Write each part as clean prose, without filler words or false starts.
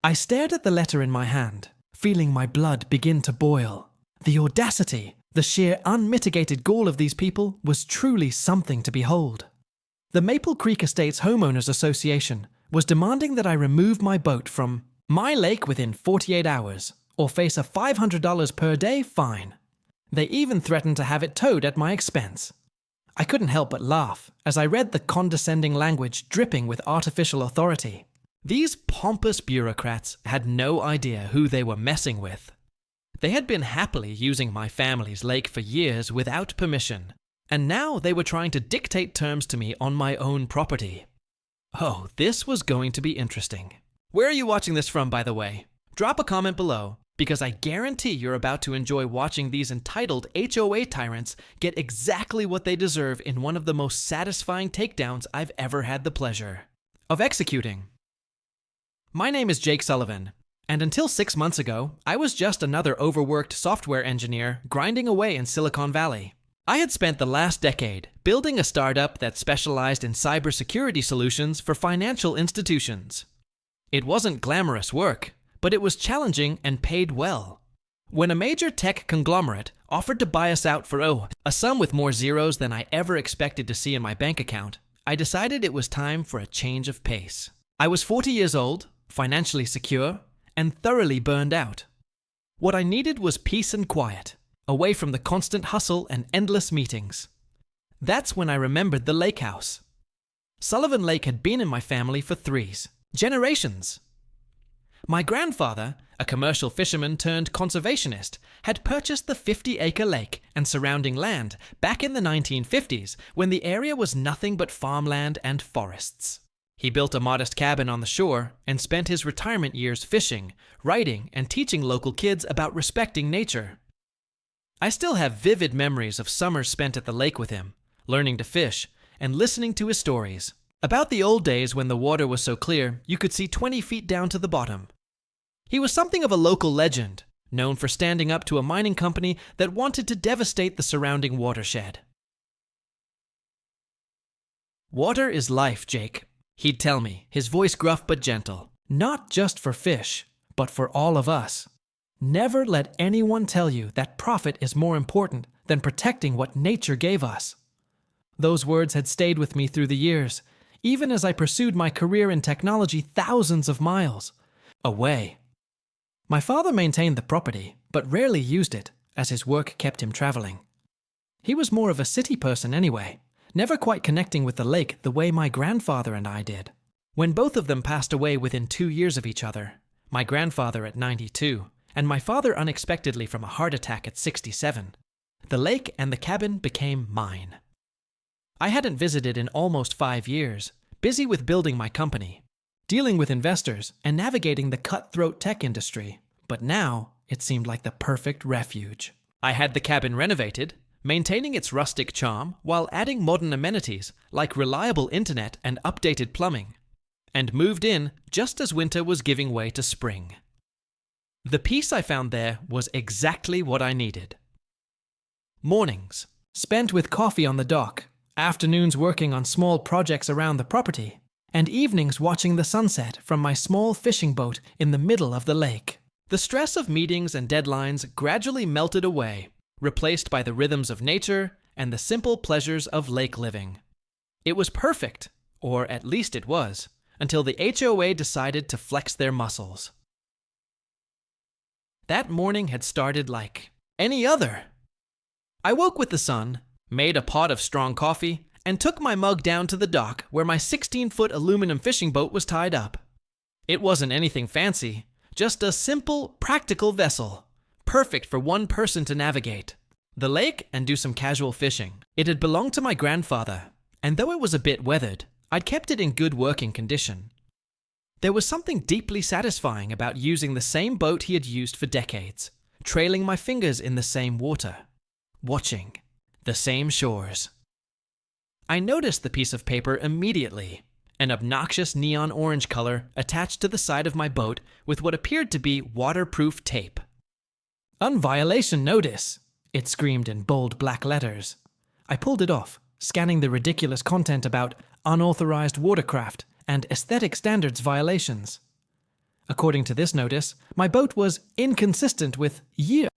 I stared at the letter in my hand, feeling my blood begin to boil. The audacity, the sheer unmitigated gall of these people was truly something to behold. The Maple Creek Estates Homeowners Association was demanding that I remove my boat from my lake within 48 hours, or face a $500 per day fine. They even threatened to have it towed at my expense. I couldn't help but laugh as I read the condescending language dripping with artificial authority. These pompous bureaucrats had no idea who they were messing with. They had been happily using my family's lake for years without permission, and now they were trying to dictate terms to me on my own property. Oh, this was going to be interesting. Where are you watching this from, by the way? Drop a comment below, because I guarantee you're about to enjoy watching these entitled HOA tyrants get exactly what they deserve in one of the most satisfying takedowns I've ever had the pleasure of executing. My name is Jake Sullivan, and until 6 months ago, I was just another overworked software engineer grinding away in Silicon Valley. I had spent the last decade building a startup that specialized in cybersecurity solutions for financial institutions. It wasn't glamorous work, but it was challenging and paid well. When a major tech conglomerate offered to buy us out for, a sum with more zeros than I ever expected to see in my bank account, I decided it was time for a change of pace. I was 40 years old, financially secure, and thoroughly burned out. What I needed was peace and quiet, away from the constant hustle and endless meetings. That's when I remembered the lake house. Sullivan Lake had been in my family for generations. My grandfather, a commercial fisherman turned conservationist, had purchased the 50-acre lake and surrounding land back in the 1950s when the area was nothing but farmland and forests. He built a modest cabin on the shore and spent his retirement years fishing, writing, and teaching local kids about respecting nature. I still have vivid memories of summers spent at the lake with him, learning to fish and listening to his stories about the old days when the water was so clear you could see 20 feet down to the bottom. He was something of a local legend, known for standing up to a mining company that wanted to devastate the surrounding watershed. "Water is life, Jake," he'd tell me, his voice gruff but gentle. "Not just for fish, but for all of us. Never let anyone tell you that profit is more important than protecting what nature gave us." Those words had stayed with me through the years, even as I pursued my career in technology thousands of miles away. My father maintained the property, but rarely used it, as his work kept him traveling. He was more of a city person anyway, never quite connecting with the lake the way my grandfather and I did. When both of them passed away within 2 years of each other, my grandfather at 92, and my father unexpectedly from a heart attack at 67, the lake and the cabin became mine. I hadn't visited in almost 5 years, busy with building my company, dealing with investors, and navigating the cutthroat tech industry, but now it seemed like the perfect refuge. I had the cabin renovated, maintaining its rustic charm while adding modern amenities like reliable internet and updated plumbing, and moved in just as winter was giving way to spring. The peace I found there was exactly what I needed. Mornings, spent with coffee on the dock, afternoons working on small projects around the property, and evenings watching the sunset from my small fishing boat in the middle of the lake. The stress of meetings and deadlines gradually melted away, replaced by the rhythms of nature and the simple pleasures of lake living. It was perfect, or at least it was, until the HOA decided to flex their muscles. That morning had started like any other. I woke with the sun, made a pot of strong coffee, and took my mug down to the dock where my 16-foot aluminum fishing boat was tied up. It wasn't anything fancy, just a simple, practical vessel, perfect for one person to navigate the lake and do some casual fishing. It had belonged to my grandfather, and though it was a bit weathered, I'd kept it in good working condition. There was something deeply satisfying about using the same boat he had used for decades, trailing my fingers in the same water, watching the same shores. I noticed the piece of paper immediately, an obnoxious neon orange color attached to the side of my boat with what appeared to be waterproof tape. "Unviolation notice," it screamed in bold black letters. I pulled it off, scanning the ridiculous content about unauthorized watercraft and aesthetic standards violations. According to this notice, my boat was inconsistent with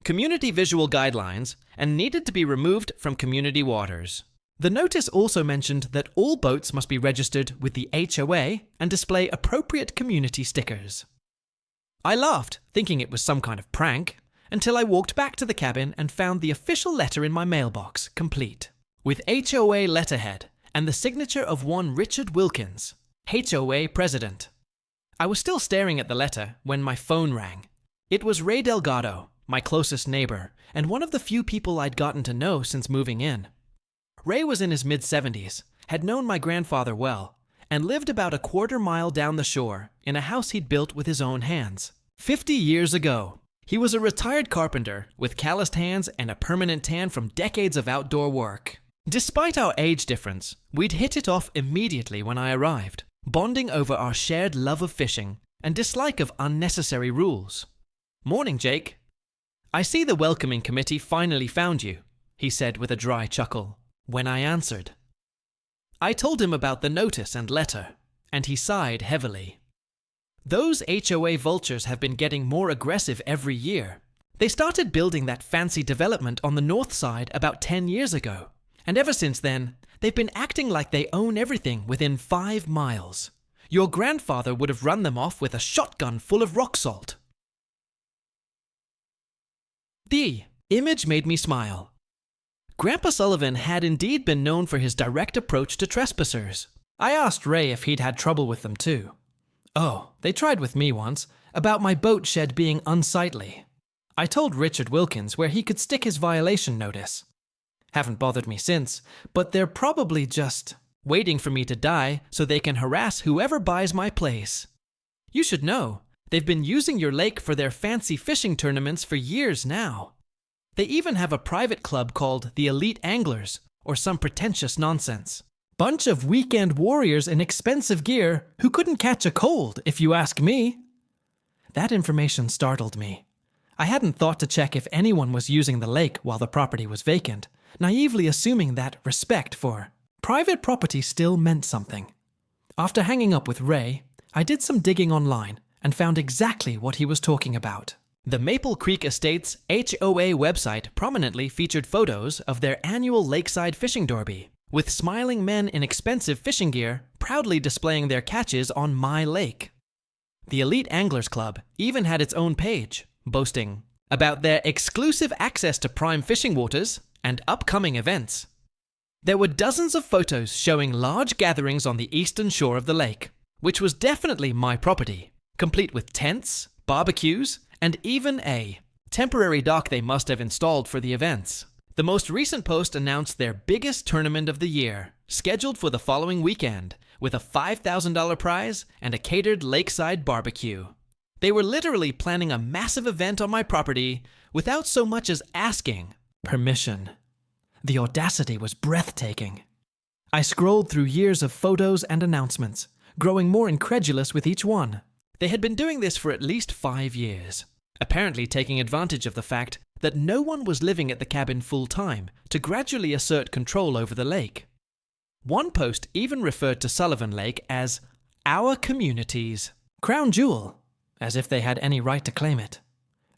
community visual guidelines and needed to be removed from community waters. The notice also mentioned that all boats must be registered with the HOA and display appropriate community stickers. I laughed, thinking it was some kind of prank, until I walked back to the cabin and found the official letter in my mailbox, complete, with HOA letterhead and the signature of one Richard Wilkins, HOA president. I was still staring at the letter when my phone rang. It was Ray Delgado, my closest neighbor, and one of the few people I'd gotten to know since moving in. Ray was in his mid-70s, had known my grandfather well, and lived about a quarter-mile down the shore in a house he'd built with his own hands. 50 years ago, he was a retired carpenter with calloused hands and a permanent tan from decades of outdoor work. Despite our age difference, we'd hit it off immediately when I arrived, bonding over our shared love of fishing and dislike of unnecessary rules. "Morning, Jake. I see the welcoming committee finally found you," he said with a dry chuckle, when I answered. I told him about the notice and letter, and he sighed heavily. Those HOA vultures have been getting more aggressive every year. They started building that fancy development on the north side about 10 years ago, and ever since then, they've been acting like they own everything within 5 miles. Your grandfather would have run them off with a shotgun full of rock salt. The image made me smile. Grandpa Sullivan had indeed been known for his direct approach to trespassers. I asked Ray if he'd had trouble with them too. "Oh, they tried with me once, about my boat shed being unsightly." I told Richard Wilkins where he could stick his violation notice. Haven't bothered me since, but they're probably just waiting for me to die so they can harass whoever buys my place. You should know, they've been using your lake for their fancy fishing tournaments for years now. They even have a private club called the Elite Anglers, or some pretentious nonsense. Bunch of weekend warriors in expensive gear who couldn't catch a cold, if you ask me. That information startled me. I hadn't thought to check if anyone was using the lake while the property was vacant, naively assuming that respect for private property still meant something. After hanging up with Ray, I did some digging online and found exactly what he was talking about. The Maple Creek Estates HOA website prominently featured photos of their annual lakeside fishing derby, with smiling men in expensive fishing gear proudly displaying their catches on my lake. The Elite Anglers Club even had its own page, boasting about their exclusive access to prime fishing waters and upcoming events. There were dozens of photos showing large gatherings on the eastern shore of the lake, which was definitely my property, complete with tents, barbecues, and even a temporary dock they must have installed for the events. The most recent post announced their biggest tournament of the year, scheduled for the following weekend, with a $5,000 prize and a catered lakeside barbecue. They were literally planning a massive event on my property without so much as asking permission. The audacity was breathtaking. I scrolled through years of photos and announcements, growing more incredulous with each one. They had been doing this for at least 5 years, apparently taking advantage of the fact that no one was living at the cabin full-time to gradually assert control over the lake. One post even referred to Sullivan Lake as our community's crown jewel, as if they had any right to claim it.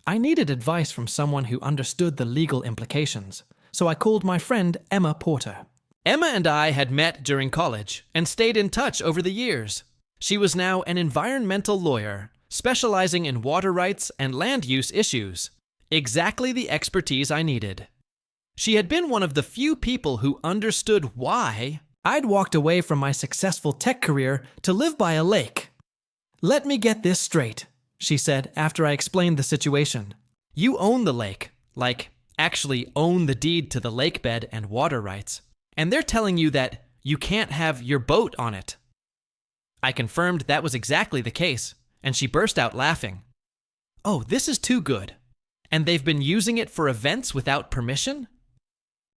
I needed advice from someone who understood the legal implications, so I called my friend Emma Porter. Emma and I had met during college and stayed in touch over the years. She was now an environmental lawyer, specializing in water rights and land use issues. Exactly the expertise I needed. She had been one of the few people who understood why I'd walked away from my successful tech career to live by a lake. "Let me get this straight," she said after I explained the situation. "You own the lake, like actually own the deed to the lake bed and water rights, and they're telling you that you can't have your boat on it." I confirmed that was exactly the case, and she burst out laughing. "Oh, this is too good. And they've been using it for events without permission?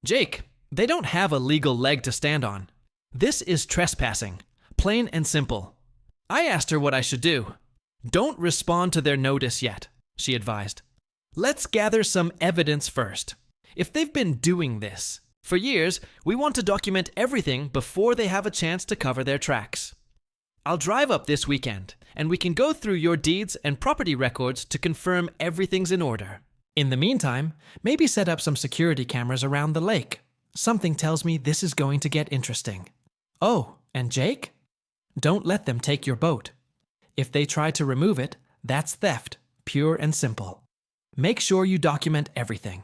Jake, they don't have a legal leg to stand on. This is trespassing, plain and simple." I asked her what I should do. "Don't respond to their notice yet," she advised. "Let's gather some evidence first. If they've been doing this for years, we want to document everything before they have a chance to cover their tracks." I'll drive up this weekend, and we can go through your deeds and property records to confirm everything's in order. In the meantime, maybe set up some security cameras around the lake. Something tells me this is going to get interesting. Oh, and Jake? Don't let them take your boat. If they try to remove it, that's theft, pure and simple. Make sure you document everything.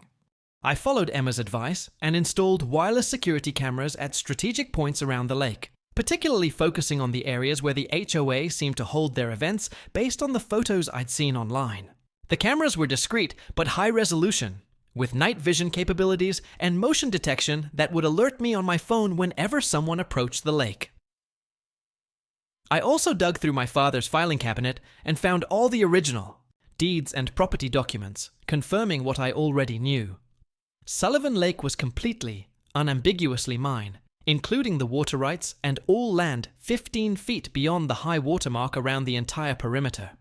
I followed Emma's advice and installed wireless security cameras at strategic points around the lake, particularly focusing on the areas where the HOA seemed to hold their events based on the photos I'd seen online. The cameras were discreet but high resolution, with night vision capabilities and motion detection that would alert me on my phone whenever someone approached the lake. I also dug through my father's filing cabinet and found all the original deeds and property documents, confirming what I already knew. Sullivan Lake was completely, unambiguously mine, including the water rights and all land 15 feet beyond the high water mark around the entire perimeter.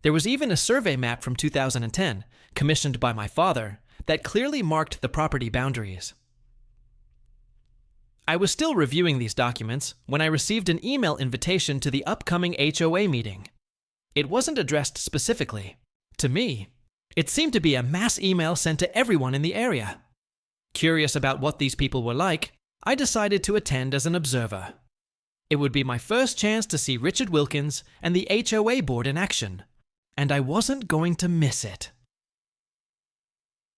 There was even a survey map from 2010, commissioned by my father, that clearly marked the property boundaries. I was still reviewing these documents when I received an email invitation to the upcoming HOA meeting. It wasn't addressed specifically to me. It seemed to be a mass email sent to everyone in the area. Curious about what these people were like, I decided to attend as an observer. It would be my first chance to see Richard Wilkins and the HOA board in action, and I wasn't going to miss it.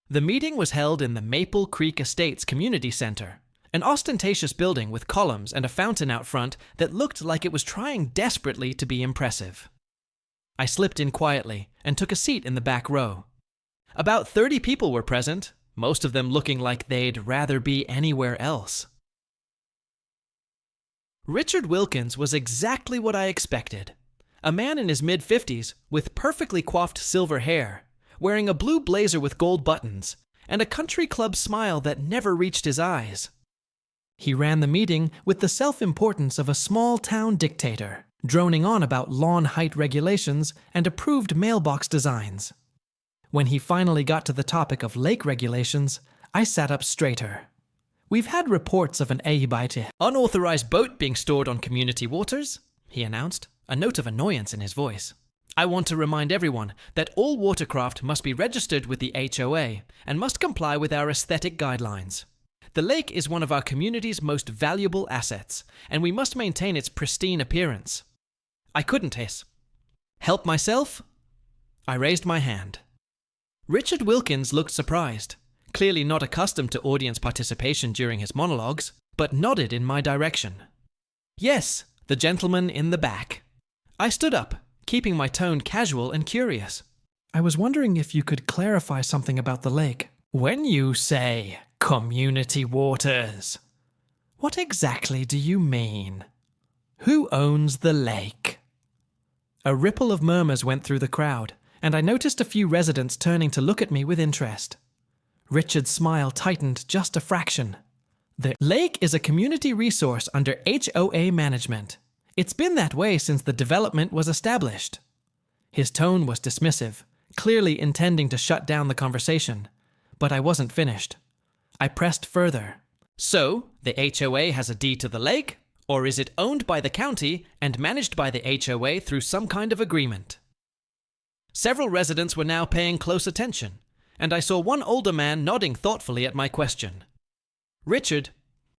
The meeting was held in the Maple Creek Estates Community Center, an ostentatious building with columns and a fountain out front that looked like it was trying desperately to be impressive. I slipped in quietly and took a seat in the back row. About 30 people were present, most of them looking like they'd rather be anywhere else. Richard Wilkins was exactly what I expected. A man in his mid-50s with perfectly coiffed silver hair, wearing a blue blazer with gold buttons, and a country club smile that never reached his eyes. He ran the meeting with the self-importance of a small-town dictator, droning on about lawn height regulations and approved mailbox designs. When he finally got to the topic of lake regulations, I sat up straighter. We've had reports of an unauthorized boat being stored on community waters, he announced, a note of annoyance in his voice. I want to remind everyone that all watercraft must be registered with the HOA and must comply with our aesthetic guidelines. The lake is one of our community's most valuable assets, and we must maintain its pristine appearance. I couldn't hiss. Help myself? I raised my hand. Richard Wilkins looked surprised, clearly not accustomed to audience participation during his monologues, but nodded in my direction. Yes, the gentleman in the back. I stood up, keeping my tone casual and curious. I was wondering if you could clarify something about the lake. When you say community waters, what exactly do you mean? Who owns the lake? A ripple of murmurs went through the crowd, and I noticed a few residents turning to look at me with interest. Richard's smile tightened just a fraction. The lake is a community resource under HOA management. It's been that way since the development was established. His tone was dismissive, clearly intending to shut down the conversation, but I wasn't finished. I pressed further. So, the HOA has a deed to the lake, or is it owned by the county and managed by the HOA through some kind of agreement? Several residents were now paying close attention, and I saw one older man nodding thoughtfully at my question. Richard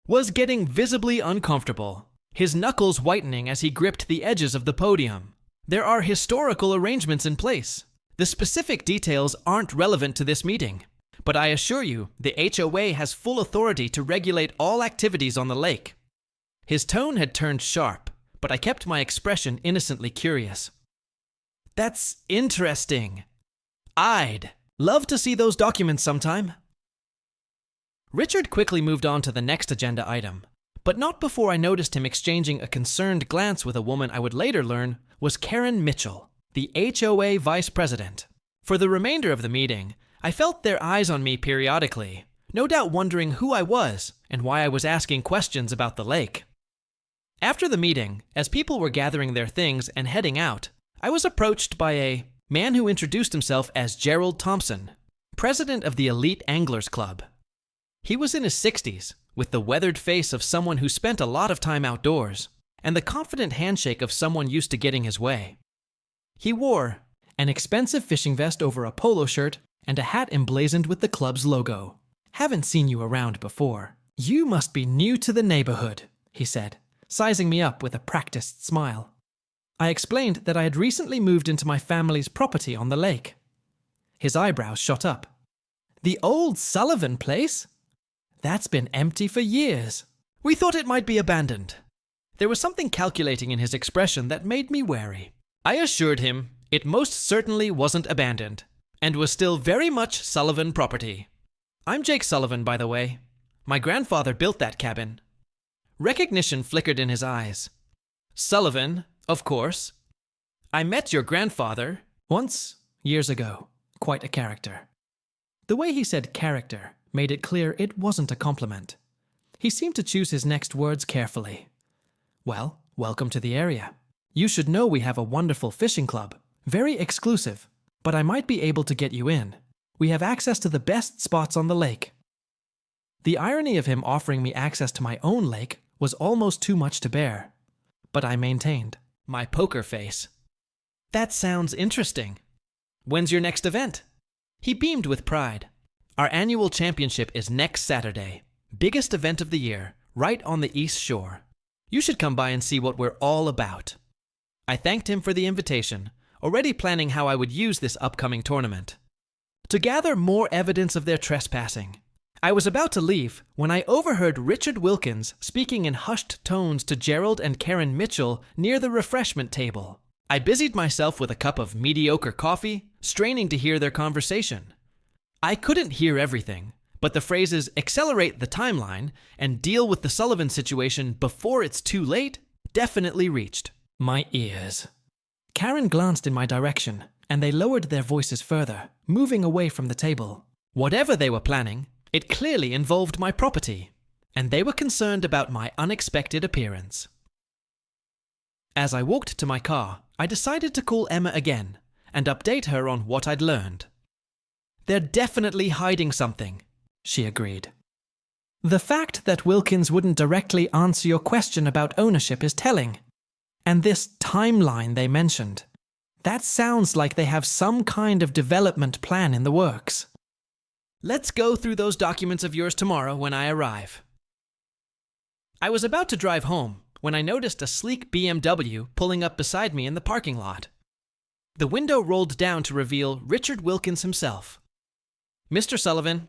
was getting visibly uncomfortable, his knuckles whitening as he gripped the edges of the podium. There are historical arrangements in place. The specific details aren't relevant to this meeting, but I assure you the HOA has full authority to regulate all activities on the lake. His tone had turned sharp, but I kept my expression innocently curious. That's interesting. I'd love to see those documents sometime. Richard quickly moved on to the next agenda item, but not before I noticed him exchanging a concerned glance with a woman I would later learn was Karen Mitchell, the HOA vice president. For the remainder of the meeting, I felt their eyes on me periodically, no doubt wondering who I was and why I was asking questions about the lake. After the meeting, as people were gathering their things and heading out, I was approached by a man who introduced himself as Gerald Thompson, president of the Elite Anglers Club. He was in his 60s, with the weathered face of someone who spent a lot of time outdoors, and the confident handshake of someone used to getting his way. He wore an expensive fishing vest over a polo shirt and a hat emblazoned with the club's logo. "Haven't seen you around before. You must be new to the neighborhood," he said, sizing me up with a practiced smile. I explained that I had recently moved into my family's property on the lake. His eyebrows shot up. "The old Sullivan place? That's been empty for years. We thought it might be abandoned." There was something calculating in his expression that made me wary. I assured him it most certainly wasn't abandoned, and was still very much Sullivan property. "I'm Jake Sullivan, by the way. My grandfather built that cabin." Recognition flickered in his eyes. "Sullivan, of course. I met your grandfather once, years ago. Quite a character." The way he said character made it clear it wasn't a compliment. He seemed to choose his next words carefully. "Well, welcome to the area. You should know we have a wonderful fishing club. Very exclusive, but I might be able to get you in. We have access to the best spots on the lake." The irony of him offering me access to my own lake was almost too much to bear. But I maintained my poker face. "That sounds interesting. When's your next event?" He beamed with pride. "Our annual championship is next Saturday. Biggest event of the year, right on the East Shore. You should come by and see what we're all about." I thanked him for the invitation, already planning how I would use this upcoming tournament. To gather more evidence of their trespassing. I was about to leave when I overheard Richard Wilkins speaking in hushed tones to Gerald and Karen Mitchell near the refreshment table. I busied myself with a cup of mediocre coffee, straining to hear their conversation. I couldn't hear everything, but the phrases "accelerate the timeline" and "deal with the Sullivan situation before it's too late" definitely reached my ears. Karen glanced in my direction, and they lowered their voices further, moving away from the table. Whatever they were planning, it clearly involved my property, and they were concerned about my unexpected appearance. As I walked to my car, I decided to call Emma again and update her on what I'd learned. "They're definitely hiding something," she agreed. "The fact that Wilkins wouldn't directly answer your question about ownership is telling. And this timeline they mentioned, that sounds like they have some kind of development plan in the works. Let's go through those documents of yours tomorrow when I arrive." I was about to drive home when I noticed a sleek BMW pulling up beside me in the parking lot. The window rolled down to reveal Richard Wilkins himself. "Mr. Sullivan,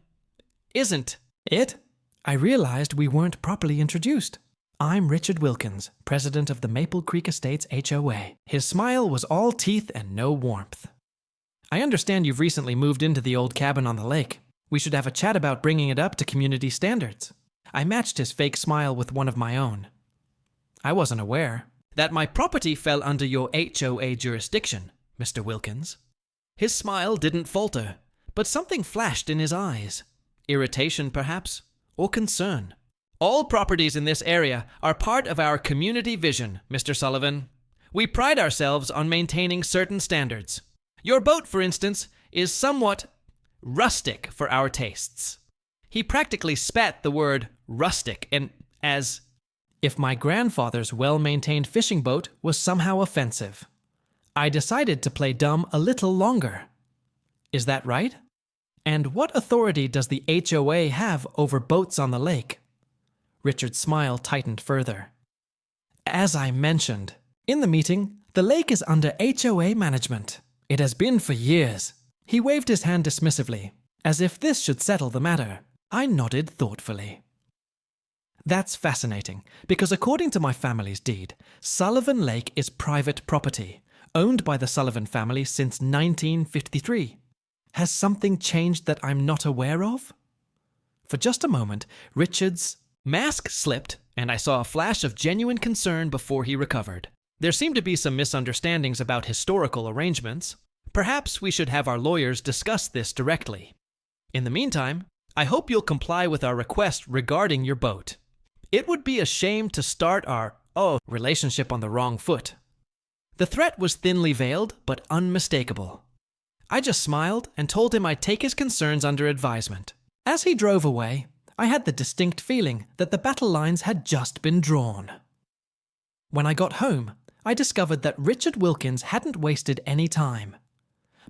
isn't it?" I realized we weren't properly introduced. "I'm Richard Wilkins, president of the Maple Creek Estates HOA. His smile was all teeth and no warmth. "I understand you've recently moved into the old cabin on the lake. We should have a chat about bringing it up to community standards." I matched his fake smile with one of my own. "I wasn't aware that my property fell under your HOA jurisdiction, Mr. Wilkins." His smile didn't falter, but something flashed in his eyes. Irritation, perhaps, or concern. "All properties in this area are part of our community vision, Mr. Sullivan. We pride ourselves on maintaining certain standards. Your boat, for instance, is somewhat rustic for our tastes." He practically spat the word rustic and as if my grandfather's well-maintained fishing boat was somehow offensive. I decided to play dumb a little longer. "Is that right? And what authority does the HOA have over boats on the lake?" Richard's smile tightened further. "As I mentioned, in the meeting, the lake is under HOA management. It has been for years." He waved his hand dismissively, as if this should settle the matter. I nodded thoughtfully. "That's fascinating, because according to my family's deed, Sullivan Lake is private property, owned by the Sullivan family since 1953. Has something changed that I'm not aware of?" For just a moment, Richard's mask slipped, and I saw a flash of genuine concern before he recovered. There seemed to be some misunderstandings about historical arrangements. Perhaps we should have our lawyers discuss this directly. In the meantime, I hope you'll comply with our request regarding your boat. It would be a shame to start our relationship on the wrong foot. The threat was thinly veiled, but unmistakable. I just smiled and told him I'd take his concerns under advisement. As he drove away, I had the distinct feeling that the battle lines had just been drawn. When I got home, I discovered that Richard Wilkins hadn't wasted any time.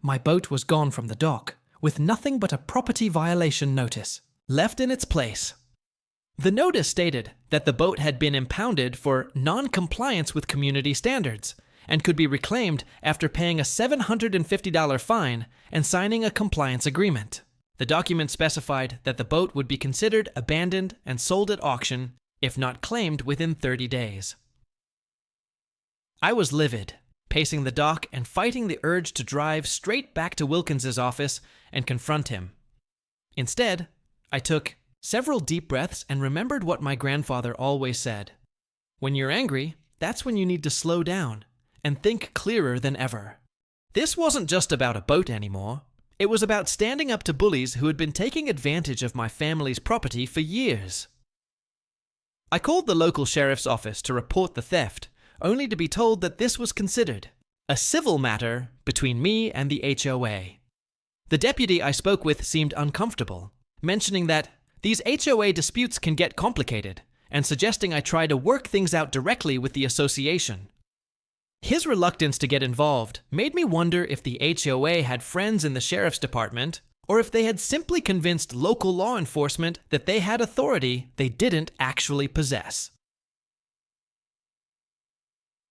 My boat was gone from the dock, with nothing but a property violation notice left in its place. The notice stated that the boat had been impounded for non-compliance with community standards and could be reclaimed after paying a $750 fine and signing a compliance agreement. The document specified that the boat would be considered abandoned and sold at auction if not claimed within 30 days. I was livid, pacing the dock and fighting the urge to drive straight back to Wilkins's office and confront him. Instead, I took several deep breaths and remembered what my grandfather always said. When you're angry, that's when you need to slow down and think clearer than ever. This wasn't just about a boat anymore. It was about standing up to bullies who had been taking advantage of my family's property for years. I called the local sheriff's office to report the theft, only to be told that this was considered a civil matter between me and the HOA. The deputy I spoke with seemed uncomfortable, mentioning that these HOA disputes can get complicated, and suggesting I try to work things out directly with the association. His reluctance to get involved made me wonder if the HOA had friends in the sheriff's department, or if they had simply convinced local law enforcement that they had authority they didn't actually possess.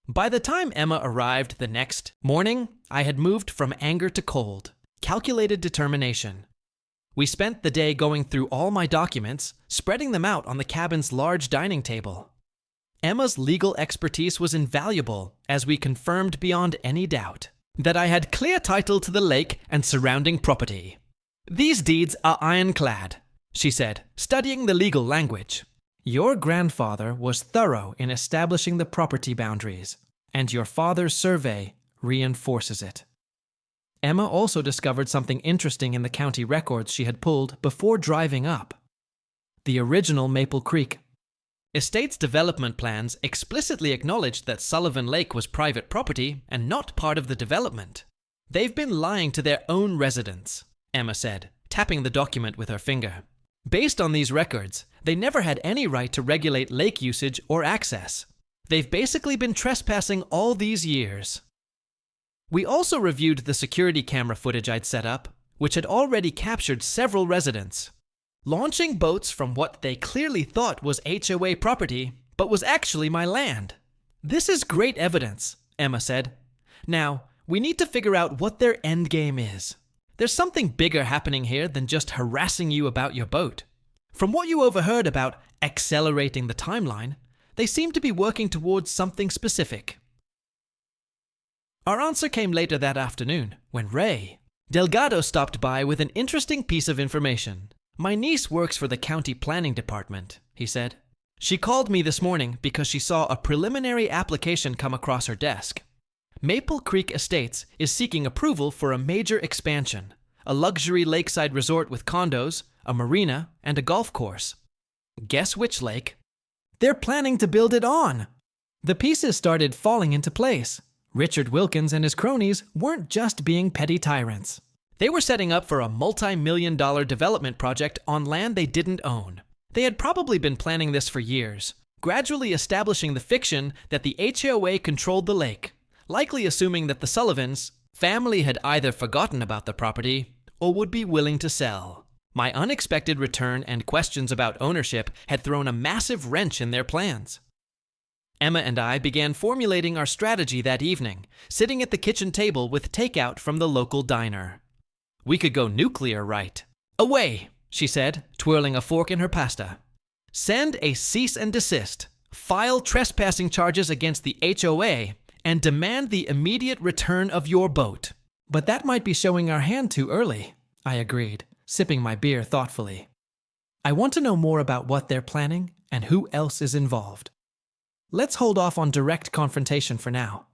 By the time Emma arrived the next morning, I had moved from anger to cold, calculated determination. We spent the day going through all my documents, spreading them out on the cabin's large dining table. Emma's legal expertise was invaluable, as we confirmed beyond any doubt that I had clear title to the lake and surrounding property. "These deeds are ironclad," she said, studying the legal language. "Your grandfather was thorough in establishing the property boundaries, and your father's survey reinforces it." Emma also discovered something interesting in the county records she had pulled before driving up. The original Maple Creek estate's development plans explicitly acknowledged that Sullivan Lake was private property and not part of the development. "They've been lying to their own residents," Emma said, tapping the document with her finger. "Based on these records, they never had any right to regulate lake usage or access. They've basically been trespassing all these years." We also reviewed the security camera footage I'd set up, which had already captured several residents launching boats from what they clearly thought was HOA property, but was actually my land. "This is great evidence," Emma said. "Now, we need to figure out what their endgame is. There's something bigger happening here than just harassing you about your boat. From what you overheard about accelerating the timeline, they seem to be working towards something specific." Our answer came later that afternoon, when Ray Delgado stopped by with an interesting piece of information. "My niece works for the county planning department," he said. "She called me this morning because she saw a preliminary application come across her desk. Maple Creek Estates is seeking approval for a major expansion, a luxury lakeside resort with condos, a marina, and a golf course. Guess which lake? They're planning to build it on." The pieces started falling into place. Richard Wilkins and his cronies weren't just being petty tyrants. They were setting up for a multi-million-dollar development project on land they didn't own. They had probably been planning this for years, gradually establishing the fiction that the HOA controlled the lake, likely assuming that the Sullivans' family had either forgotten about the property or would be willing to sell. My unexpected return and questions about ownership had thrown a massive wrench in their plans. Emma and I began formulating our strategy that evening, sitting at the kitchen table with takeout from the local diner. We could go nuclear right. "Away," she said, twirling a fork in her pasta. "Send a cease and desist, file trespassing charges against the HOA, and demand the immediate return of your boat." "But that might be showing our hand too early," I agreed, sipping my beer thoughtfully. "I want to know more about what they're planning and who else is involved. Let's hold off on direct confrontation for now."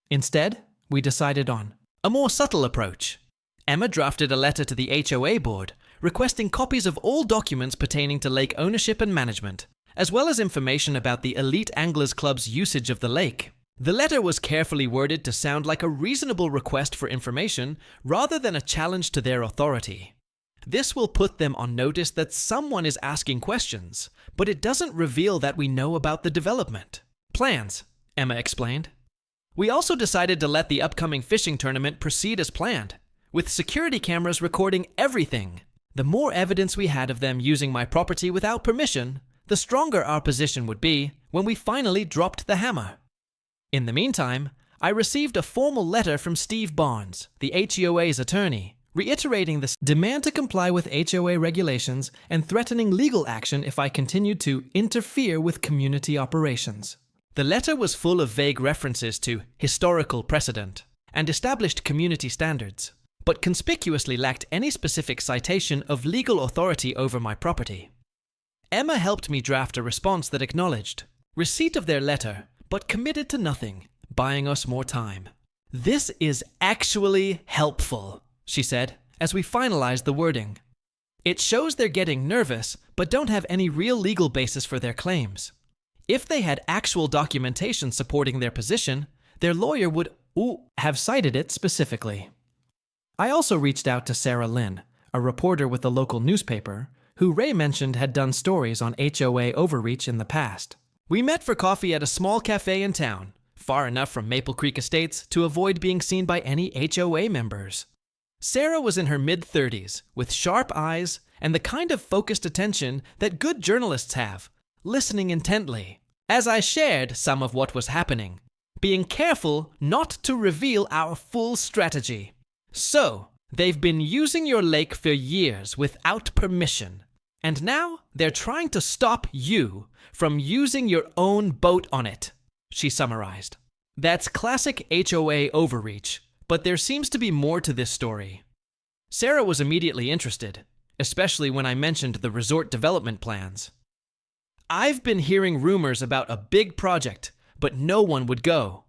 Instead, we decided on a more subtle approach. Emma drafted a letter to the HOA board, requesting copies of all documents pertaining to lake ownership and management, as well as information about the Elite Anglers Club's usage of the lake. The letter was carefully worded to sound like a reasonable request for information rather than a challenge to their authority. This will put them on notice that someone is asking questions, but it doesn't reveal that we know about the development. Plans, Emma explained. We also decided to let the upcoming fishing tournament proceed as planned, with security cameras recording everything. The more evidence we had of them using my property without permission, the stronger our position would be when we finally dropped the hammer. In the meantime, I received a formal letter from Steve Barnes, the HOA's attorney, reiterating the demand to comply with HOA regulations and threatening legal action if I continued to interfere with community operations. The letter was full of vague references to historical precedent and established community standards, but conspicuously lacked any specific citation of legal authority over my property. Emma helped me draft a response that acknowledged receipt of their letter, but committed to nothing, buying us more time. "This is actually helpful," she said, as we finalized the wording. "It shows they're getting nervous, but don't have any real legal basis for their claims. If they had actual documentation supporting their position, their lawyer would have cited it specifically." I also reached out to Sarah Lynn, a reporter with the local newspaper, who Ray mentioned had done stories on HOA overreach in the past. We met for coffee at a small cafe in town, far enough from Maple Creek Estates to avoid being seen by any HOA members. Sarah was in her mid-30s, with sharp eyes and the kind of focused attention that good journalists have, listening intently, as I shared some of what was happening, being careful not to reveal our full strategy. "So, they've been using your lake for years without permission, and now they're trying to stop you from using your own boat on it," she summarized. That's classic HOA overreach, but there seems to be more to this story. Sarah was immediately interested, especially when I mentioned the resort development plans. "I've been hearing rumors about a big project, but no one would go.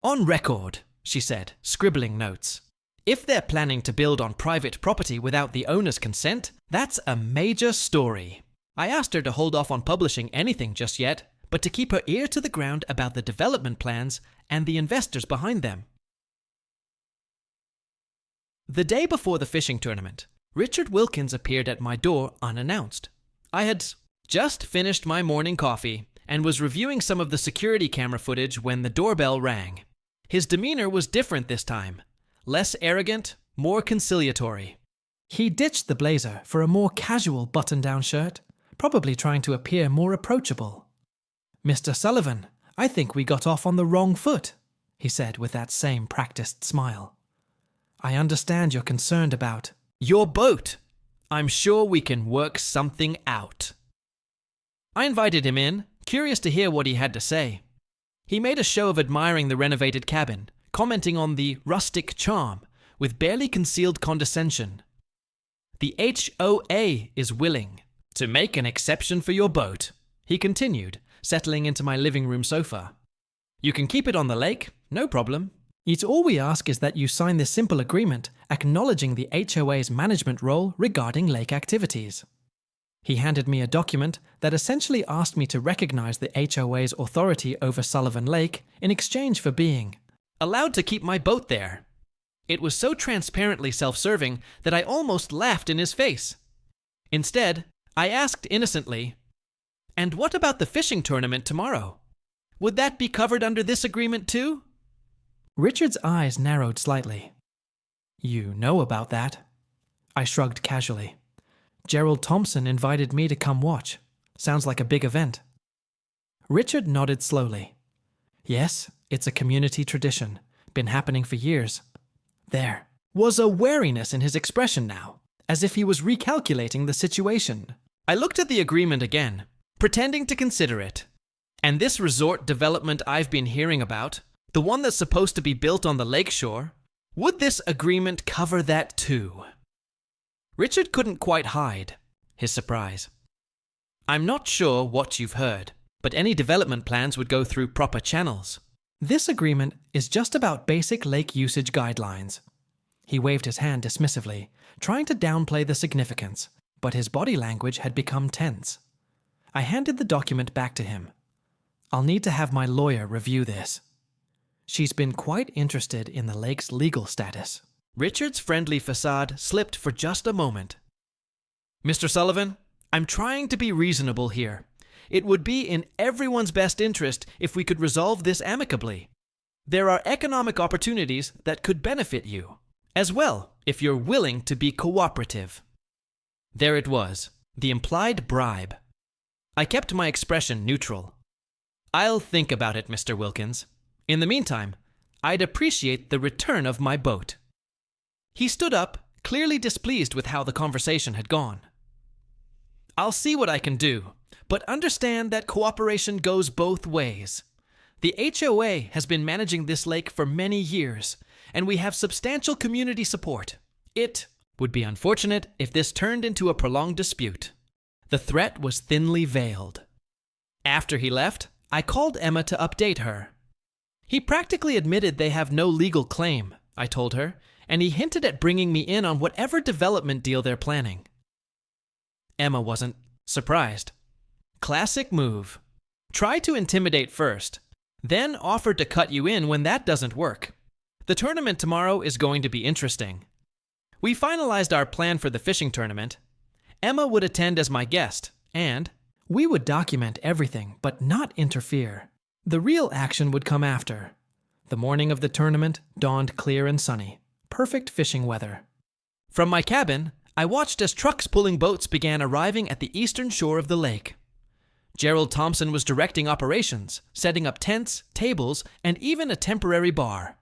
On record," she said, scribbling notes. "If they're planning to build on private property without the owner's consent, that's a major story." I asked her to hold off on publishing anything just yet, but to keep her ear to the ground about the development plans and the investors behind them. The day before the fishing tournament, Richard Wilkins appeared at my door unannounced. I had just finished my morning coffee and was reviewing some of the security camera footage when the doorbell rang. His demeanor was different this time, less arrogant, more conciliatory. He ditched the blazer for a more casual button-down shirt, probably trying to appear more approachable. "Mr. Sullivan, I think we got off on the wrong foot," he said with that same practiced smile. "I understand you're concerned about your boat. I'm sure we can work something out." I invited him in, curious to hear what he had to say. He made a show of admiring the renovated cabin, commenting on the rustic charm with barely concealed condescension. "The HOA is willing to make an exception for your boat," he continued, settling into my living room sofa. "You can keep it on the lake, no problem. It's all we ask is that you sign this simple agreement acknowledging the HOA's management role regarding lake activities." He handed me a document that essentially asked me to recognize the HOA's authority over Sullivan Lake in exchange for being allowed to keep my boat there. It was so transparently self-serving that I almost laughed in his face. Instead, I asked innocently, "And what about the fishing tournament tomorrow? Would that be covered under this agreement too?" Richard's eyes narrowed slightly. "You know about that?" I shrugged casually. "Gerald Thompson invited me to come watch. Sounds like a big event." Richard nodded slowly. "Yes, it's a community tradition. Been happening for years." There was a wariness in his expression now, as if he was recalculating the situation. I looked at the agreement again, pretending to consider it. "And this resort development I've been hearing about, the one that's supposed to be built on the lakeshore, would this agreement cover that too?" Richard couldn't quite hide his surprise. "I'm not sure what you've heard, but any development plans would go through proper channels. This agreement is just about basic lake usage guidelines." He waved his hand dismissively, trying to downplay the significance, but his body language had become tense. I handed the document back to him. "I'll need to have my lawyer review this. She's been quite interested in the lake's legal status." Richard's friendly facade slipped for just a moment. "Mr. Sullivan, I'm trying to be reasonable here. It would be in everyone's best interest if we could resolve this amicably. There are economic opportunities that could benefit you, as well, if you're willing to be cooperative." There it was, the implied bribe. I kept my expression neutral. "I'll think about it, Mr. Wilkins. In the meantime, I'd appreciate the return of my boat." He stood up, clearly displeased with how the conversation had gone. "I'll see what I can do, but understand that cooperation goes both ways. The HOA has been managing this lake for many years, and we have substantial community support. It would be unfortunate if this turned into a prolonged dispute." The threat was thinly veiled. After he left, I called Emma to update her. "He practically admitted they have no legal claim," I told her, "and he hinted at bringing me in on whatever development deal they're planning." Emma wasn't surprised. Classic move. Try to intimidate first, then offer to cut you in when that doesn't work. The tournament tomorrow is going to be interesting. We finalized our plan for the fishing tournament. Emma would attend as my guest, and we would document everything but not interfere. The real action would come after. The morning of the tournament dawned clear and sunny. Perfect fishing weather. From my cabin, I watched as trucks pulling boats began arriving at the eastern shore of the lake. Gerald Thompson was directing operations, setting up tents, tables, and even a temporary bar.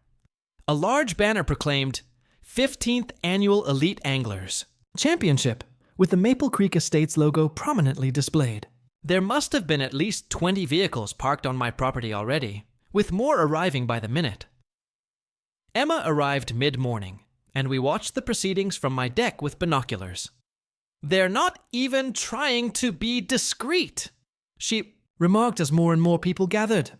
A large banner proclaimed, "15th Annual Elite Anglers Championship," with the Maple Creek Estates logo prominently displayed. There must have been at least 20 vehicles parked on my property already, with more arriving by the minute. Emma arrived mid-morning, and we watched the proceedings from my deck with binoculars. "They're not even trying to be discreet," she remarked as more and more people gathered.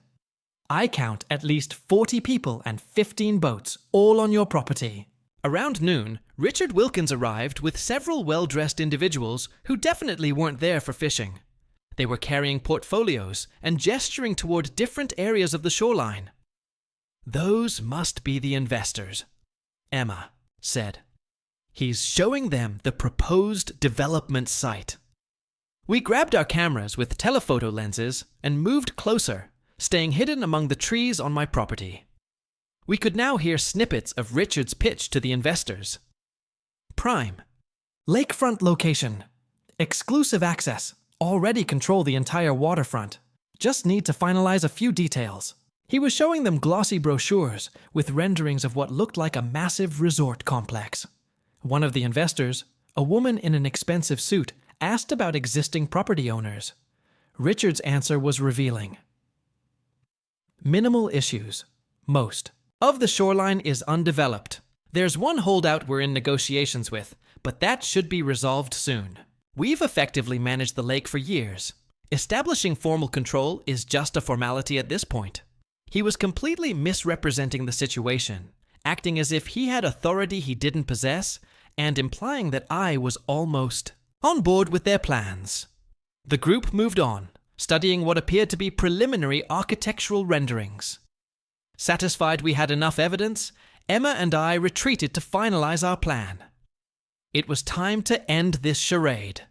"I count at least 40 people and 15 boats, all on your property." Around noon, Richard Wilkins arrived with several well-dressed individuals who definitely weren't there for fishing. They were carrying portfolios and gesturing toward different areas of the shoreline. "Those must be the investors," Emma said. "He's showing them the proposed development site." We grabbed our cameras with telephoto lenses and moved closer, staying hidden among the trees on my property. We could now hear snippets of Richard's pitch to the investors. Prime. Lakefront location. Exclusive access. Already control the entire waterfront. Just need to finalize a few details. He was showing them glossy brochures with renderings of what looked like a massive resort complex. One of the investors, a woman in an expensive suit, asked about existing property owners. Richard's answer was revealing. Minimal issues. Most of the shoreline is undeveloped. There's one holdout we're in negotiations with, but that should be resolved soon. We've effectively managed the lake for years. Establishing formal control is just a formality at this point. He was completely misrepresenting the situation, acting as if he had authority he didn't possess, and implying that I was almost on board with their plans. The group moved on, studying what appeared to be preliminary architectural renderings. Satisfied we had enough evidence, Emma and I retreated to finalize our plan. It was time to end this charade.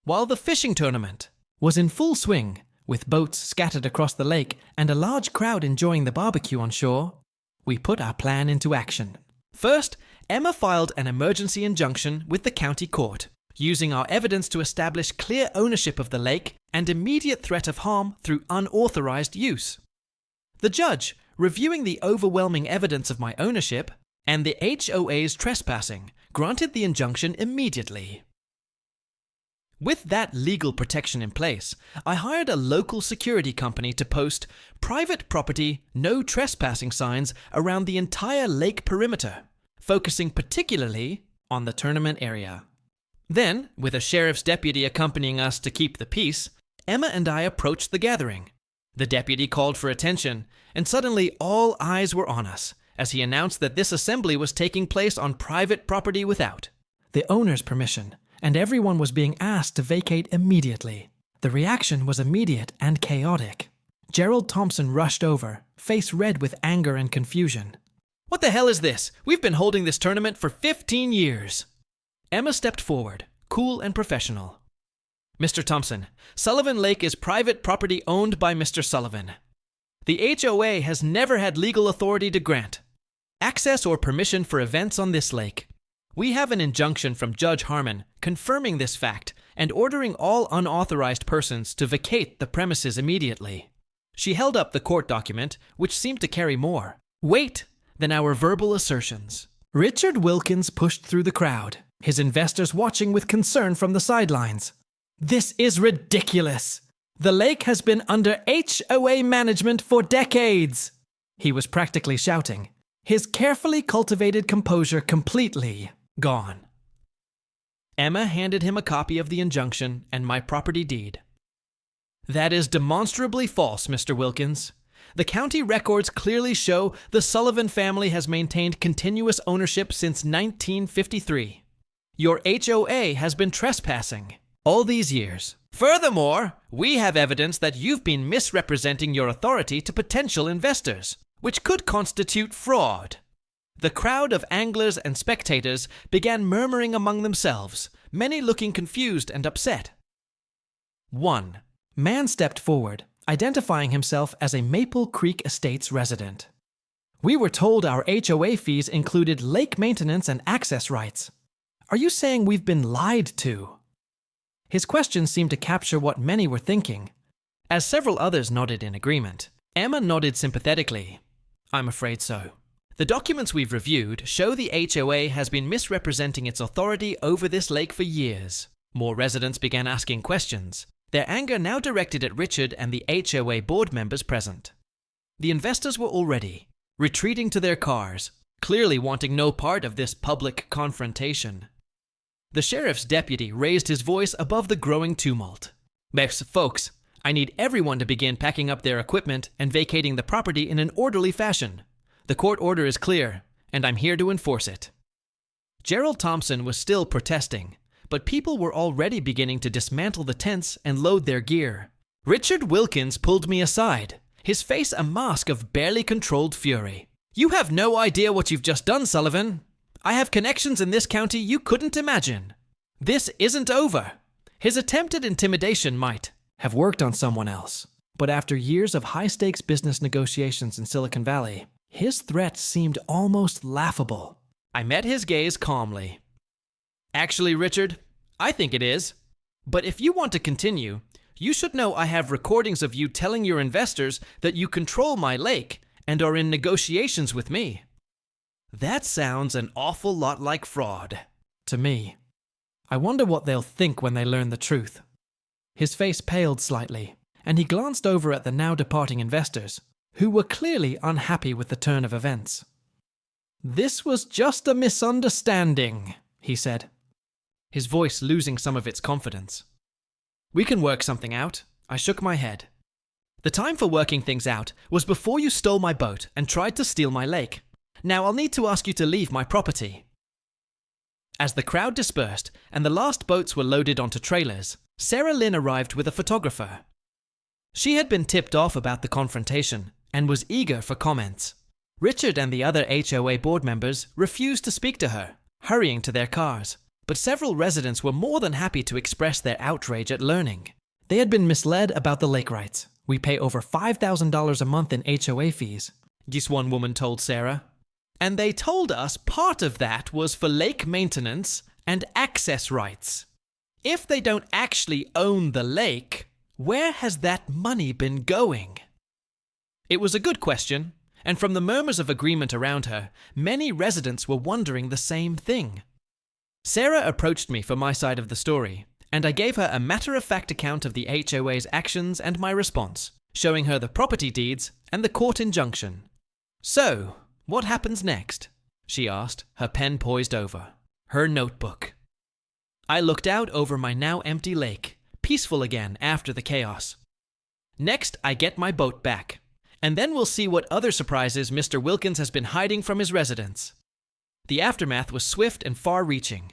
While the fishing tournament was in full swing, with boats scattered across the lake and a large crowd enjoying the barbecue on shore, we put our plan into action. First, Emma filed an emergency injunction with the county court, using our evidence to establish clear ownership of the lake and immediate threat of harm through unauthorized use. The judge, reviewing the overwhelming evidence of my ownership and the HOA's trespassing, granted the injunction immediately. With that legal protection in place, I hired a local security company to post private property, no trespassing signs around the entire lake perimeter, focusing particularly on the tournament area. Then, with a sheriff's deputy accompanying us to keep the peace, Emma and I approached the gathering. The deputy called for attention, and suddenly all eyes were on us, as he announced that this assembly was taking place on private property without the owner's permission, and everyone was being asked to vacate immediately. The reaction was immediate and chaotic. Gerald Thompson rushed over, face red with anger and confusion. "What the hell is this? We've been holding this tournament for 15 years. Emma stepped forward, cool and professional. Mr. Thompson, Sullivan Lake is private property owned by Mr. Sullivan. The HOA has never had legal authority to grant access or permission for events on this lake. We have an injunction from Judge Harmon confirming this fact and ordering all unauthorized persons to vacate the premises immediately. She held up the court document, which seemed to carry more weight than our verbal assertions. Richard Wilkins pushed through the crowd, his investors watching with concern from the sidelines. This is ridiculous. The lake has been under HOA management for decades. He was practically shouting, his carefully cultivated composure completely gone. Emma handed him a copy of the injunction and my property deed. That is demonstrably false, Mr. Wilkins. The county records clearly show the Sullivan family has maintained continuous ownership since 1953. Your HOA has been trespassing all these years. Furthermore, we have evidence that you've been misrepresenting your authority to potential investors, which could constitute fraud. The crowd of anglers and spectators began murmuring among themselves, many looking confused and upset. 1. Man stepped forward, identifying himself as a Maple Creek Estates resident. We were told our HOA fees included lake maintenance and access rights. Are you saying we've been lied to? His question seemed to capture what many were thinking. As several others nodded in agreement, Emma nodded sympathetically. I'm afraid so. The documents we've reviewed show the HOA has been misrepresenting its authority over this lake for years. More residents began asking questions, their anger now directed at Richard and the HOA board members present. The investors were already retreating to their cars, clearly wanting no part of this public confrontation. The sheriff's deputy raised his voice above the growing tumult. Folks, I need everyone to begin packing up their equipment and vacating the property in an orderly fashion. The court order is clear, and I'm here to enforce it. Gerald Thompson was still protesting, but people were already beginning to dismantle the tents and load their gear. Richard Wilkins pulled me aside, his face a mask of barely controlled fury. You have no idea what you've just done, Sullivan. I have connections in this county you couldn't imagine. This isn't over. His attempt at intimidation might have worked on someone else, but after years of high-stakes business negotiations in Silicon Valley, his threat seemed almost laughable. I met his gaze calmly. Actually, Richard, I think it is. But if you want to continue, you should know I have recordings of you telling your investors that you control my lake and are in negotiations with me. That sounds an awful lot like fraud to me. I wonder what they'll think when they learn the truth. His face paled slightly, and he glanced over at the now departing investors, who were clearly unhappy with the turn of events. This was just a misunderstanding, he said, his voice losing some of its confidence. We can work something out. I shook my head. The time for working things out was before you stole my boat and tried to steal my lake. Now I'll need to ask you to leave my property. As the crowd dispersed and the last boats were loaded onto trailers, Sarah Lynn arrived with a photographer. She had been tipped off about the confrontation and was eager for comments. Richard and the other HOA board members refused to speak to her, hurrying to their cars, but several residents were more than happy to express their outrage at learning. They had been misled about the lake rights. We pay over $5,000 a month in HOA fees, this one woman told Sarah. And they told us part of that was for lake maintenance and access rights. If they don't actually own the lake, where has that money been going? It was a good question, and from the murmurs of agreement around her, many residents were wondering the same thing. Sarah approached me for my side of the story, and I gave her a matter-of-fact account of the HOA's actions and my response, showing her the property deeds and the court injunction. So, what happens next? She asked, her pen poised over her notebook. I looked out over my now empty lake, peaceful again after the chaos. Next, I get my boat back, and then we'll see what other surprises Mr. Wilkins has been hiding from his residents. The aftermath was swift and far-reaching.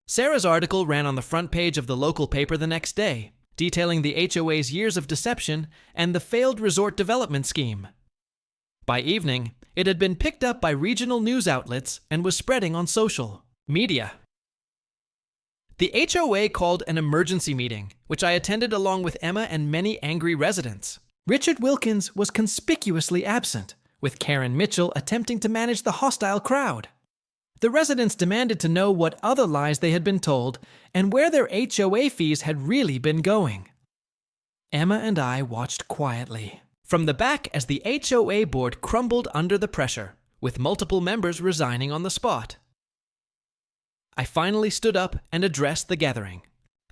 Sarah's article ran on the front page of the local paper the next day, detailing the HOA's years of deception and the failed resort development scheme. By evening, it had been picked up by regional news outlets and was spreading on social media. The HOA called an emergency meeting, which I attended along with Emma and many angry residents. Richard Wilkins was conspicuously absent, with Karen Mitchell attempting to manage the hostile crowd. The residents demanded to know what other lies they had been told and where their HOA fees had really been going. Emma and I watched quietly from the back as the HOA board crumbled under the pressure, with multiple members resigning on the spot. I finally stood up and addressed the gathering.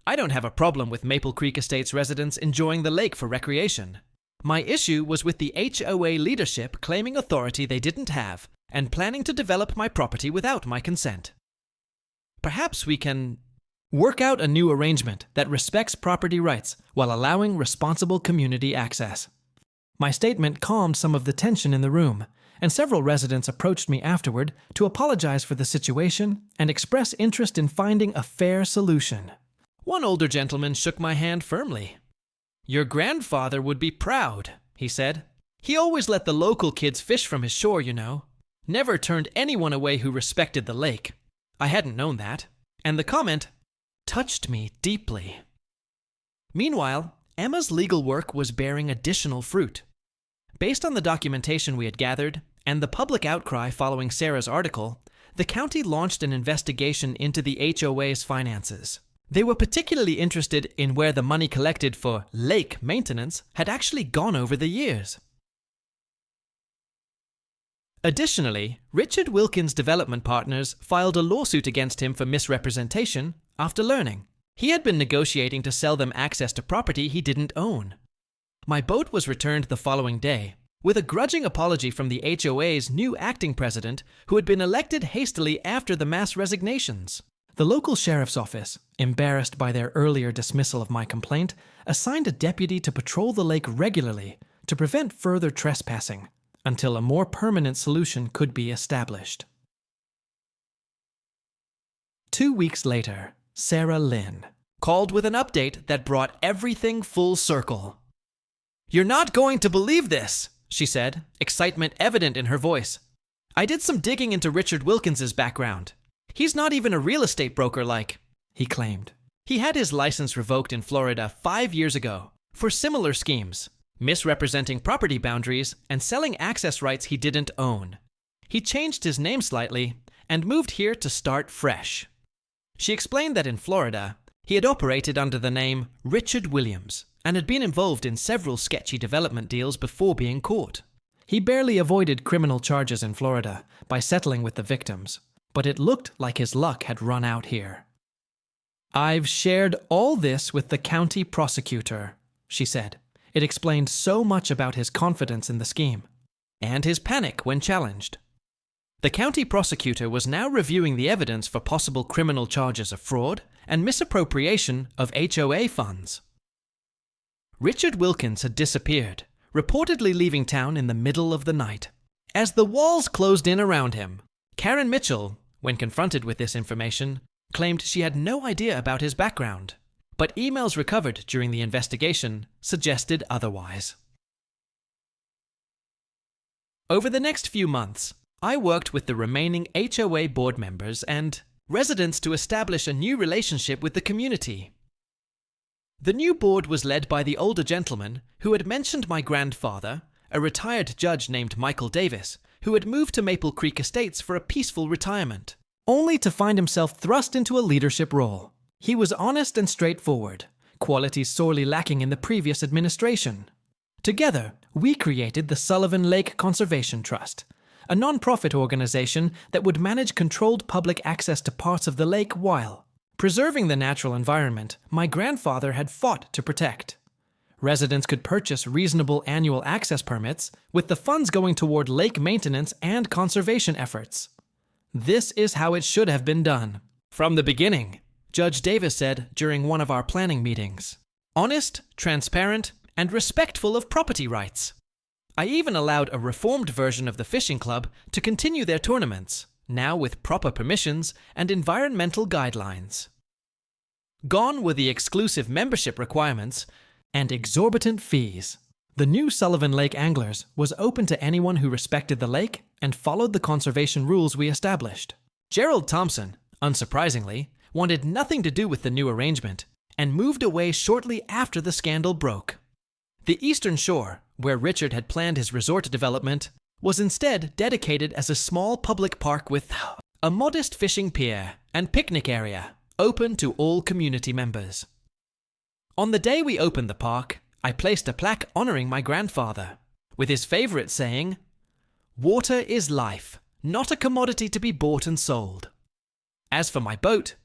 I don't have a problem with Maple Creek Estates residents enjoying the lake for recreation. My issue was with the HOA leadership claiming authority they didn't have and planning to develop my property without my consent. Perhaps we can work out a new arrangement that respects property rights while allowing responsible community access. My statement calmed some of the tension in the room, and several residents approached me afterward to apologize for the situation and express interest in finding a fair solution. One older gentleman shook my hand firmly. "Your grandfather would be proud," he said. "He always let the local kids fish from his shore, you know. Never turned anyone away who respected the lake." I hadn't known that, and the comment touched me deeply. Meanwhile, Emma's legal work was bearing additional fruit. Based on the documentation we had gathered and the public outcry following Sarah's article, the county launched an investigation into the HOA's finances. They were particularly interested in where the money collected for lake maintenance had actually gone over the years. Additionally, Richard Wilkins' development partners filed a lawsuit against him for misrepresentation after learning he had been negotiating to sell them access to property he didn't own. My boat was returned the following day, with a grudging apology from the HOA's new acting president, who had been elected hastily after the mass resignations. The local sheriff's office, embarrassed by their earlier dismissal of my complaint, assigned a deputy to patrol the lake regularly to prevent further trespassing until a more permanent solution could be established. 2 weeks later, Sarah Lynn called with an update that brought everything full circle. "You're not going to believe this," she said, excitement evident in her voice. "I did some digging into Richard Wilkins's background. He's not even a real estate broker he claimed. He had his license revoked in Florida 5 years ago for similar schemes, misrepresenting property boundaries and selling access rights he didn't own. He changed his name slightly and moved here to start fresh." She explained that in Florida, he had operated under the name Richard Williams and had been involved in several sketchy development deals before being caught. He barely avoided criminal charges in Florida by settling with the victims, but it looked like his luck had run out here. "I've shared all this with the county prosecutor," she said. It explained so much about his confidence in the scheme and his panic when challenged. The county prosecutor was now reviewing the evidence for possible criminal charges of fraud and misappropriation of HOA funds. Richard Wilkins had disappeared, reportedly leaving town in the middle of the night. As the walls closed in around him, Karen Mitchell, when confronted with this information, claimed she had no idea about his background, but emails recovered during the investigation suggested otherwise. Over the next few months, I worked with the remaining HOA board members and residents to establish a new relationship with the community. The new board was led by the older gentleman who had mentioned my grandfather, a retired judge named Michael Davis, who had moved to Maple Creek Estates for a peaceful retirement, only to find himself thrust into a leadership role. He was honest and straightforward, qualities sorely lacking in the previous administration. Together, we created the Sullivan Lake Conservation Trust, a non-profit organization that would manage controlled public access to parts of the lake while preserving the natural environment my grandfather had fought to protect. Residents could purchase reasonable annual access permits, with the funds going toward lake maintenance and conservation efforts. This is how it should have been done from the beginning, Judge Davis said during one of our planning meetings. Honest, transparent, and respectful of property rights. I even allowed a reformed version of the fishing club to continue their tournaments, now with proper permissions and environmental guidelines. Gone were the exclusive membership requirements and exorbitant fees. The new Sullivan Lake Anglers was open to anyone who respected the lake and followed the conservation rules we established. Gerald Thompson, unsurprisingly, wanted nothing to do with the new arrangement, and moved away shortly after the scandal broke. The Eastern Shore, where Richard had planned his resort development, was instead dedicated as a small public park with a modest fishing pier and picnic area, open to all community members. On the day we opened the park, I placed a plaque honoring my grandfather, with his favorite saying, "Water is life, not a commodity to be bought and sold." As for my boat,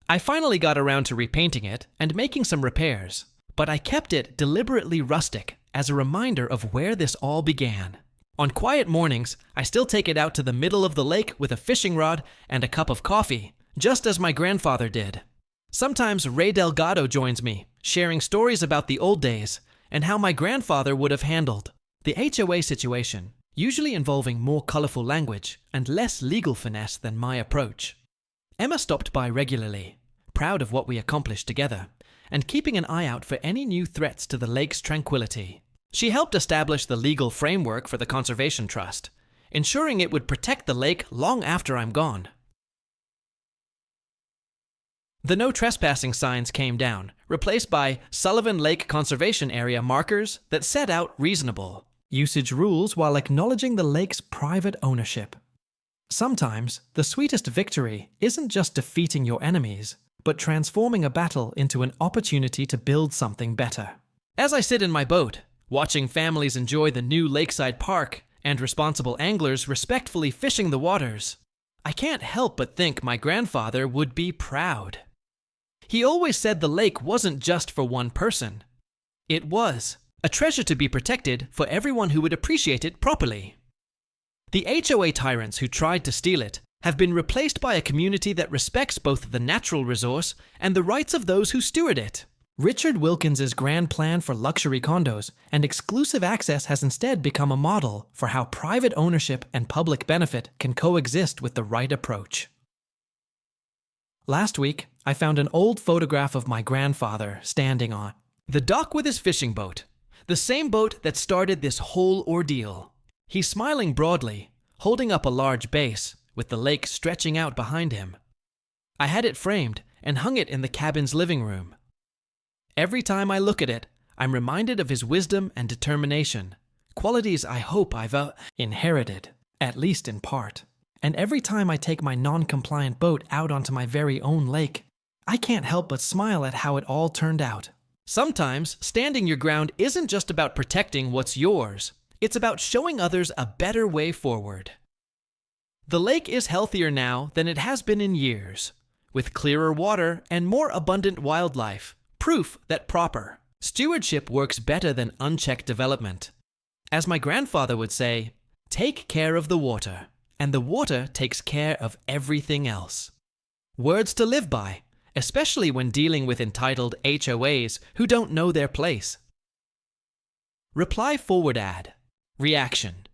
I finally got around to repainting it and making some repairs, but I kept it deliberately rustic as a reminder of where this all began. On quiet mornings, I still take it out to the middle of the lake with a fishing rod and a cup of coffee, just as my grandfather did. Sometimes Ray Delgado joins me, sharing stories about the old days and how my grandfather would have handled the HOA situation, usually involving more colorful language and less legal finesse than my approach. Emma stopped by regularly, proud of what we accomplished together, and keeping an eye out for any new threats to the lake's tranquility. She helped establish the legal framework for the Conservation Trust, ensuring it would protect the lake long after I'm gone. The no trespassing signs came down, replaced by Sullivan Lake Conservation Area markers that set out reasonable usage rules while acknowledging the lake's private ownership. Sometimes, the sweetest victory isn't just defeating your enemies, but transforming a battle into an opportunity to build something better. As I sit in my boat, watching families enjoy the new lakeside park and responsible anglers respectfully fishing the waters, I can't help but think my grandfather would be proud. He always said the lake wasn't just for one person. It was a treasure to be protected for everyone who would appreciate it properly. The HOA tyrants who tried to steal it have been replaced by a community that respects both the natural resource and the rights of those who steward it. Richard Wilkins's grand plan for luxury condos and exclusive access has instead become a model for how private ownership and public benefit can coexist with the right approach. Last week, I found an old photograph of my grandfather standing on the dock with his fishing boat, the same boat that started this whole ordeal. He's smiling broadly, holding up a large base, with the lake stretching out behind him. I had it framed and hung it in the cabin's living room. Every time I look at it, I'm reminded of his wisdom and determination, qualities I hope I've inherited, at least in part. And every time I take my non-compliant boat out onto my very own lake, I can't help but smile at how it all turned out. Sometimes, standing your ground isn't just about protecting what's yours. It's about showing others a better way forward. The lake is healthier now than it has been in years, with clearer water and more abundant wildlife, proof that proper stewardship works better than unchecked development. As my grandfather would say, take care of the water, and the water takes care of everything else. Words to live by, especially when dealing with entitled HOAs who don't know their place. Reply forward ad. Reaction.